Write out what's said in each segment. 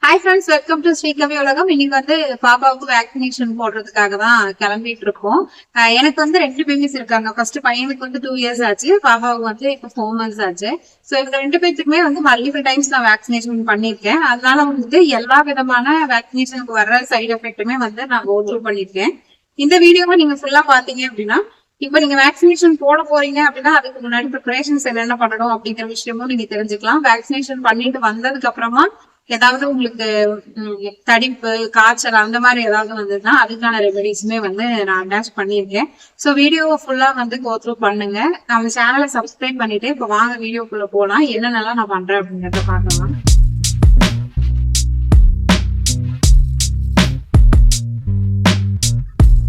Hi friends, welcome to Srikavi உலகம். இன்னைக்கு வந்து பாப்பாவுக்கு வேக்சினேஷன் போடுறதுக்காக தான் கிளம்பிட்டு இருக்கோம். எனக்கு வந்து 2 பேபிஸ் இருக்காங்க. ஃபர்ஸ்ட் பையனுக்கு வந்து 2 இயர்ஸ் ஆச்சு, பாப்பாவுக்கு வந்து இப்போ 4 months ஆச்சு. ஸோ இந்த 2 பேத்துக்குமே வந்து மல்டிபிள் டைம்ஸ் நான் வேக்சினேஷன் பண்ணியிருக்கேன். அதனால வந்து எல்லா விதமான வேக்சினேஷனுக்கு வர்ற சைடு எஃபெக்ட்டுமே வந்து நான் கோ த்ரூ பண்ணியிருக்கேன். இந்த வீடியோவை நீங்க ஃபுல்லா பாத்தீங்க அப்படின்னா, இப்ப நீங்க வேக்சினேஷன் போட போறீங்க அப்படின்னா அதுக்கு முன்னாடி ப்ரிப்பரேஷன்ஸ் என்னென்ன பண்ணணும் அப்படிங்கிற விஷயமும் நீங்க தெரிஞ்சுக்கலாம். வேக்சினேஷன் பண்ணிட்டு வந்ததுக்கு அப்புறமா ஏதாவது உங்களுக்கு தடிப்பு, காய்ச்சல் அந்த மாதிரி ஏதாவது வந்ததுன்னா அதுக்கான ரெமெடிஸுமே வந்து நான் அட்டாச் பண்ணியிருக்கேன். ஸோ வீடியோவை ஃபுல்லா வந்து கோ த்ரூ பண்ணுங்க. நம்ம சேனலை சப்ஸ்கிரைப் பண்ணிட்டு இப்போ வாங்க வீடியோக்குள்ள போலாம். என்னென்னலாம் நான் பண்றேன் அப்படிங்கிறத பார்க்கலாம்.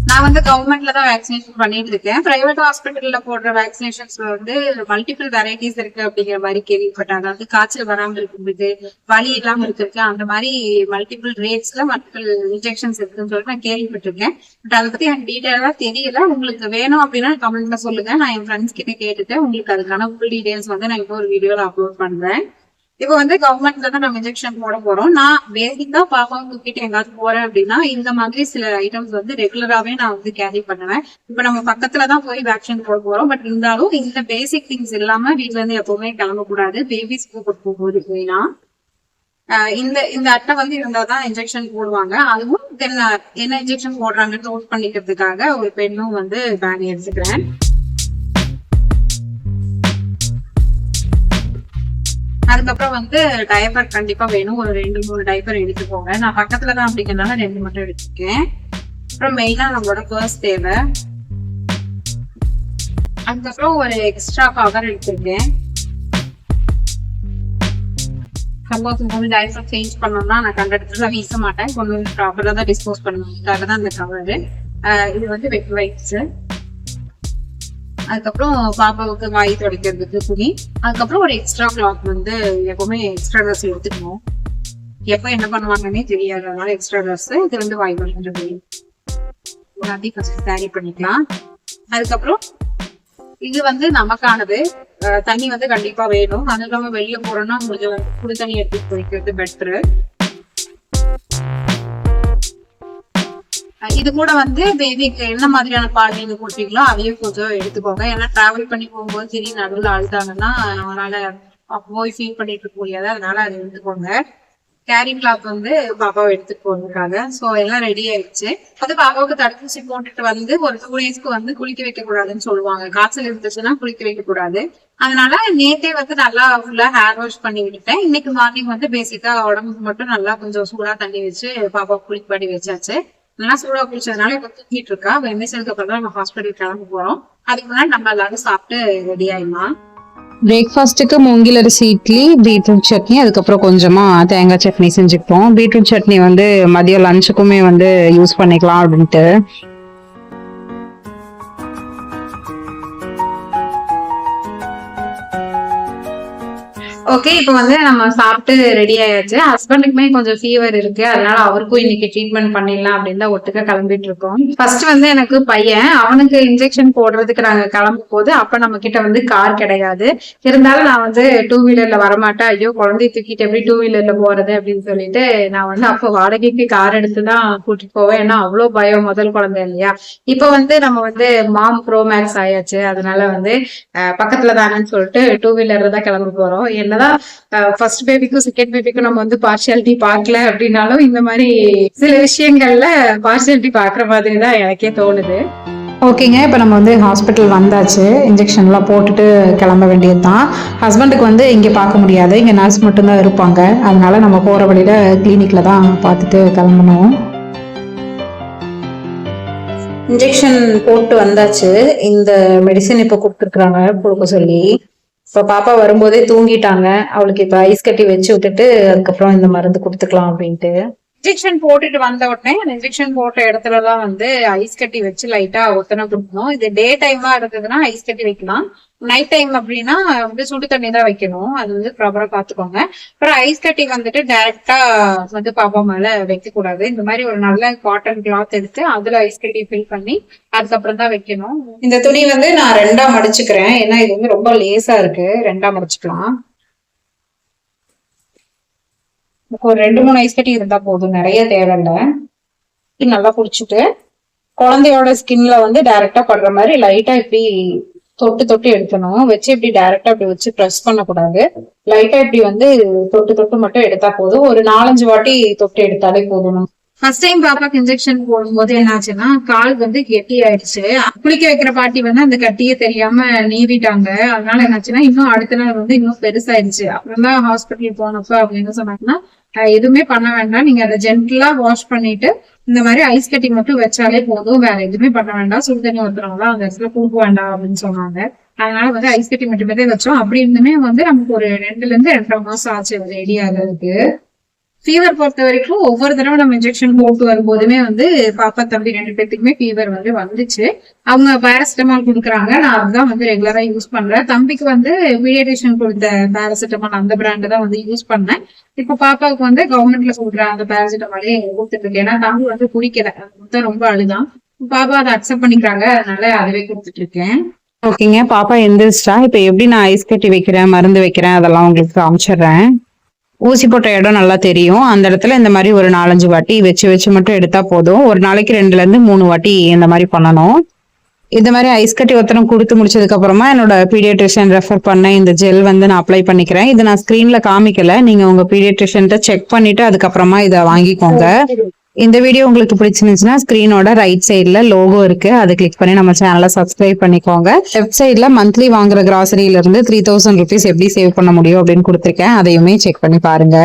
நான் வந்து கவர்மெண்ட்ல தான் வேக்சினேஷன் பண்ணிட்டு இருக்கேன். பிரைவேட் ஹாஸ்பிட்டல்ல போடுற வேக்சினேஷன்ஸ்ல வந்து மல்டிபிள் வெரைட்டிஸ் இருக்கு அப்படிங்கிற மாதிரி கேள்விப்பட்டேன். அதாவது காய்ச்சல் வராம இருக்கிறது, வலி இல்லாம இருக்கிறது, அந்த மாதிரி மல்டிபிள் ரேட்ஸ்ல மல்டிபிள் இன்ஜெக்ஷன்ஸ் இருக்குன்னு சொல்லிட்டு நான் கேள்விப்பட்டிருக்கேன். பட் அதை பத்தி எனக்கு டீட்டெயிலா தெரியல. உங்களுக்கு வேணும் அப்படின்னா கமெண்ட்ல சொல்லுங்க. நான் என் ஃப்ரெண்ட்ஸ் கிட்ட கேட்டுட்டு உங்களுக்கு அதுக்கான ஃபுல் டீடைல்ஸ் வந்து நான் இப்போ ஒரு வீடியோல அப்லோட் பண்றேன். இப்போ வந்து கவர்மெண்ட்ல தான் நம்ம இன்ஜெக்ஷன் போட போறோம். நான் பேசிக்கா பாப்பாவுக்கு கிட்ட எங்காவது போறேன் அப்படின்னா இந்த மாதிரி சில ஐட்டம்ஸ் வந்து ரெகுலராகவே நான் வந்து கேரி பண்ணுவேன். இப்போ நம்ம பக்கத்துலதான் போய் வேக்சின் போட போறோம். பட் இருந்தாலும் இந்த பேசிக் திங்ஸ் இல்லாம வீட்டுல இருந்து எப்பவுமே கிளம்பக்கூடாது. பேபிஸ் போகும்போது போயினா இந்த அட்டை வந்து இருந்தாதான் இன்ஜெக்ஷன் போடுவாங்க. அதுவும் தென் என்ன இன்ஜெக்ஷன் போடுறாங்கன்னு நோட் பண்ணிக்கிறதுக்காக ஒரு பெண்ணும் வந்து பேக் எடுத்துக்கிறேன். அதுக்கப்புறம் வந்து டைப்பர் கண்டிப்பா வேணும். ஒரு 2-3 டைப்பர் எடுத்துக்கோங்க. நான் பக்கத்துலதான் அப்படிங்கிறதுனால 2 மட்டும் எடுத்துக்கேன். அப்புறம் மெயினா நம்மளோட பர்ஸ் தேவை. அதுக்கப்புறம் ஒரு எக்ஸ்ட்ரா கவர் எடுத்துருக்கேன். சப்போஸ் வந்து டைப்பர் சேஞ்ச் பண்ணோம்னா நான் கண்டிப்பா வீச மாட்டேன். கொண்டு வந்து ப்ராப்பரா தான் டிஸ்போஸ் பண்ணுவாங்க தான் அந்த கவர். இது வந்து வெட் வைப்ஸ். அதுக்கப்புறம் பாப்பாவுக்கு வாய் துடைக்கிறதுக்கு துணி. அதுக்கப்புறம் ஒரு எக்ஸ்ட்ரா கிளாத் வந்து எப்பவுமே எக்ஸ்ட்ரா ட்ரெஸ் எடுத்துக்கணும். எப்ப என்ன பண்ணுவாங்கன்னே தெரியாது. அதனால எக்ஸ்ட்ரா ட்ரெஸ் இது வந்து வாய் துடைக்கிறது எல்லாத்தையும் ஃபர்ஸ்ட் கேரி பண்ணிக்கலாம். அதுக்கப்புறம் இது வந்து நமக்கானது. தண்ணி வந்து கண்டிப்பா வேணும். அது இல்லாம வெளியே போறோம்னா கொஞ்சம் குடி தண்ணி எடுத்து குடிக்கிறது பெட்ரு. இது கூட வந்து பேபிக்கு என்ன மாதிரியான பால் நீங்க கொடுப்பீங்களோ அதையும் கொஞ்சம் எடுத்துக்கோங்க. ஏன்னா டிராவல் பண்ணி போகும்போது திடீர்னு நடுவில் அழுதாங்கன்னா அவனால போய் ஃபீல் பண்ணிட்டு இருக்க முடியாது. அதனால அதை எடுத்துக்கோங்க. கேரிங் கிளாத் வந்து பாப்பாவை எடுத்துட்டு போறதுக்காக. ஸோ எல்லாம் ரெடி ஆயிடுச்சு. அது பாப்பாவுக்கு தடுப்பூசி போட்டுட்டு வந்து ஒரு 2 daysக்கு வந்து குளிக்க வைக்க கூடாதுன்னு சொல்லுவாங்க. காய்ச்சல் இருந்துச்சுன்னா குளிக்க வைக்க கூடாது. அதனால நேத்தே வந்து நல்லா ஃபுல்லா ஹேர் வாஷ் பண்ணி விட்டுட்டேன். இன்னைக்கு மார்னிங் வந்து பேசிக்கா உடம்புக்கு மட்டும் நல்லா கொஞ்சம் சூடா தண்ணி வச்சு பாப்பாவுக்கு குளிக்க பண்ணி வச்சாச்சு. நல்லா சூடா குளிச்சதுனால இப்ப தூங்கிட்டு இருக்கா. வெந்ததுக்கு அப்புறம் தான் நம்ம ஹாஸ்பிட்டல் கிளம்ப போறோம். அதுக்கு முன்னாடி நம்ம எல்லாரும் சாப்பிட்டு ரெடி ஆயிடலாம். பிரேக்ஃபாஸ்ட்டுக்கு மூங்கில் அரிசி இட்லி, பீட்ரூட் சட்னி, அதுக்கப்புறம் கொஞ்சமா தேங்காய் சட்னி செஞ்சுக்கிட்டோம். பீட்ரூட் சட்னி வந்து மதியம் லஞ்சுக்குமே வந்து யூஸ் பண்ணிக்கலாம் அப்படின்ட்டு. ஓகே, இப்போ வந்து நம்ம சாப்பிட்டு ரெடி ஆயாச்சு. ஹஸ்பண்டுக்குமே கொஞ்சம் ஃபீவர் இருக்கு. அதனால அவருக்கும் இன்னைக்கு ட்ரீட்மெண்ட் பண்ணிடலாம் அப்படின்னு தான் ஒட்டுக்க கிளம்பிட்டு இருக்கோம். ஃபர்ஸ்ட் வந்து எனக்கு பையன், அவனுக்கு இன்ஜெக்ஷன் போடுறதுக்கு நாங்க கிளம்பும் போது அப்ப நம்ம கிட்ட வந்து கார் கிடையாது. இருந்தாலும் நான் வந்து 2 வீலர்ல வரமாட்டேன். ஐயோ குழந்தைய தூக்கிட்டு எப்படி 2 வீலர்ல போறது அப்படின்னு சொல்லிட்டு நான் வந்து அப்போ வாடகைக்கு கார் எடுத்துதான் கூட்டிட்டு போவேன். ஏன்னா அவ்வளவு பயம், முதல் குழந்தை இல்லையா. இப்ப வந்து நம்ம வந்து மாம் ப்ரோ மேக்ஸ் ஆயாச்சு. அதனால வந்து பக்கத்துல தானேன்னு சொல்லிட்டு 2 வீலர்ல தான் கிளம்ப போறோம். என்னதான் ஃபர்ஸ்ட் பேபிக்கும் செகண்ட் பேபிக்கும் நம்ம வந்து பார்ஷியாலிட்டி பார்க்கல அப்படின்னாலும் இந்த மாதிரி சில விஷயங்கள்ல பார்ஷியாலிட்டி பாக்குற மாதிரி தான் எனக்கே தோணுது. ஓகேங்க, இப்போ நம்ம வந்து ஹாஸ்பிட்டல் வந்தாச்சு. இன்ஜெக்ஷன்லாம் போட்டுட்டு கிளம்ப வேண்டியது தான். ஹஸ்பண்டுக்கு வந்து இங்கே பார்க்க முடியாது, இங்கே நர்ஸ் மட்டும்தான் இருப்பாங்க. அதனால நம்ம போகிற வழியில் கிளினிக்கில் தான் பார்த்துட்டு கிளம்பணும். இன்ஜெக்ஷன் போட்டு வந்தாச்சு. இந்த மெடிசன் இப்போ கொடுத்துருக்குறாங்க கொடுக்க சொல்லி. இப்போ பாப்பா வரும்போதே தூங்கிட்டாங்க. அவளுக்கு இப்போ ஐஸ் கட்டி வச்சு விட்டுட்டு அதுக்கப்புறம் இந்த மருந்து கொடுத்துக்கலாம் அப்படின்ட்டு. இன்ஜெக்ஷன் போட்டுட்டு வந்த உடனே அந்த இன்ஜெக்ஷன் போட்ட இடத்துலதான் வந்து ஐஸ் கட்டி வச்சு லைட்டா ஒத்தனை கொடுக்கணும். இது டே டைமா இருந்ததுன்னா ஐஸ் கட்டி வைக்கலாம். நைட் டைம் அப்படின்னா வந்து சுடு தண்ணி தான் வைக்கணும். அது வந்து ப்ராப்பரா பாத்துக்கோங்க. அப்புறம் ஐஸ் கட்டி வந்துட்டு டைரக்டா வந்து பாப்பா மேல வைக்க கூடாது. இந்த மாதிரி ஒரு நல்ல காட்டன் கிளாத் எடுத்து அதுல ஐஸ் கட்டி ஃபில் பண்ணி அதுக்கப்புறம் தான் வைக்கணும். இந்த துணி வந்து நான் 2ஆ மடிச்சுக்கிறேன். ஏன்னா இது வந்து ரொம்ப லேசா இருக்கு. 2ஆ மடிச்சுக்கலாம். ஒரு 2-3 ஐஸ் கட்டி இருந்தா போதும், நிறைய தேவையில்ல. நல்லா புடிச்சிட்டு குழந்தையோட ஸ்கின்ல வந்து டைரக்டா படுற மாதிரி லைட்டா இப்படி தொட்டு தொட்டு எடுக்கணும். வச்சு இப்படி டைரக்டா இப்படி வச்சு ப்ரெஸ் பண்ணக்கூடாது. லைட்டா இப்படி வந்து தொட்டு தொட்டு மட்டும் எடுத்தா போதும். ஒரு 4-5 வாட்டி தொட்டு எடுத்தாலே போதும். ஃபர்ஸ்ட் டைம் பாப்பாக்கு இன்ஜெக்ஷன் போடும்போது என்னாச்சுன்னா கால் வந்து கெட்டி ஆயிடுச்சு. குளிக்க வைக்கிற பாட்டி வந்து அந்த கட்டியே தெரியாம நீவிட்டாங்க. அதனால என்னாச்சுன்னா இன்னும் அடுத்த நாள் வந்து இன்னும் பெருசாயிடுச்சு. அப்புறம் தான் ஹாஸ்பிட்டல் போனப்ப அவங்க என்ன சொன்னாங்கன்னா, எதுவுமே பண்ண வேண்டாம், நீங்க அதை ஜென்டலா வாஷ் பண்ணிட்டு இந்த மாதிரி ஐஸ் கட்டி மட்டும் வச்சாலே போதும், வேற எதுவுமே பண்ண வேண்டாம், சுடு தண்ணி ஊத்துறவங்களா அந்த இடத்துல கொடுக்க வேண்டாம் அப்படின்னு சொன்னாங்க. அதனால வந்து ஐஸ் கட்டி மட்டுமே தான் வச்சோம். அப்படி இருந்துமே வந்து நமக்கு ஒரு 2 ல இருந்து 2.5 மாசம் ஆச்சு ரெடி ஆகிறதுக்கு. ஃபீவர் பொறுத்த வரைக்கும் ஒவ்வொரு தடவை நம்ம இன்ஜெக்ஷன் போட்டு வரும்போதுமே வந்து பாப்பா தம்பி 2 பேத்துக்குமே ஃபீவர் வந்து வந்துச்சு. அவங்க பேராசிட்டமால் கொடுக்குறாங்க, நான் அதுதான் வந்து ரெகுலரா யூஸ் பண்றேன். தம்பிக்கு வந்து பீடியாட்ரிஷியன் கொடுத்த பேராசிட்டமால் அந்த பிராண்ட் தான் வந்து யூஸ் பண்ணேன். இப்ப பாப்பாவுக்கு வந்து கவர்மெண்ட்ல கொடுக்குற அந்த பேராசிட்டமாலே கொடுத்துட்டு இருக்கேன். ஏன்னா தம்பி வந்து குடிக்கல, அது ரொம்ப அழுதான். பாப்பா அதை அக்செப்ட் பண்ணிக்கிறாங்க, அதனால அதுவே கொடுத்துட்டு இருக்கேன். ஓகேங்க, பாப்பா எந்திரிச்சிட்டா. இப்ப எப்படி நான் ஐஸ் கட்டி வைக்கிறேன், மருந்து வைக்கிறேன் அதெல்லாம் உங்களுக்கு காமிச்சிடுறேன். ஊசி போட்ட இடம் நல்லா தெரியும். அந்த இடத்துல இந்த மாதிரி ஒரு 4-5 வாட்டி வச்சு வச்சு மட்டும் எடுத்தா போதும். ஒரு நாளைக்கு 2ல இருந்து 3 வாட்டி இந்த மாதிரி பண்ணணும். இந்த மாதிரி ஐஸ் கட்டி ஒத்தனம் கொடுத்து முடிச்சதுக்கு அப்புறமா என்னோட பீடியாட்ரிஷியன் ரெஃபர் பண்ண இந்த ஜெல் வந்து நான் அப்ளை பண்ணிக்கிறேன். இது நான் ஸ்கிரீன்ல காமிக்கல, நீங்க உங்க பீடியாட்ரிஷியன் செக் பண்ணிட்டு அதுக்கப்புறமா இதை வாங்கிக்கோங்க. இந்த வீடியோ உங்களுக்கு பிடிச்சிருந்துச்சுன்னா ஸ்கிரீனோட ரைட் சைட்ல லோகோ இருக்கு, அதை கிளிக் பண்ணி நம்ம சேனலை சப்ஸ்கிரைப் பண்ணிக்கோங்க. லெஃப்ட் சைட்ல மந்த்லி வாங்குற கிராசரியில இருந்து 3000 rupees எப்படி சேவ் பண்ண முடியும் அப்படின்னு கொடுத்துருக்கேன், அதையுமே செக் பண்ணி பாருங்க.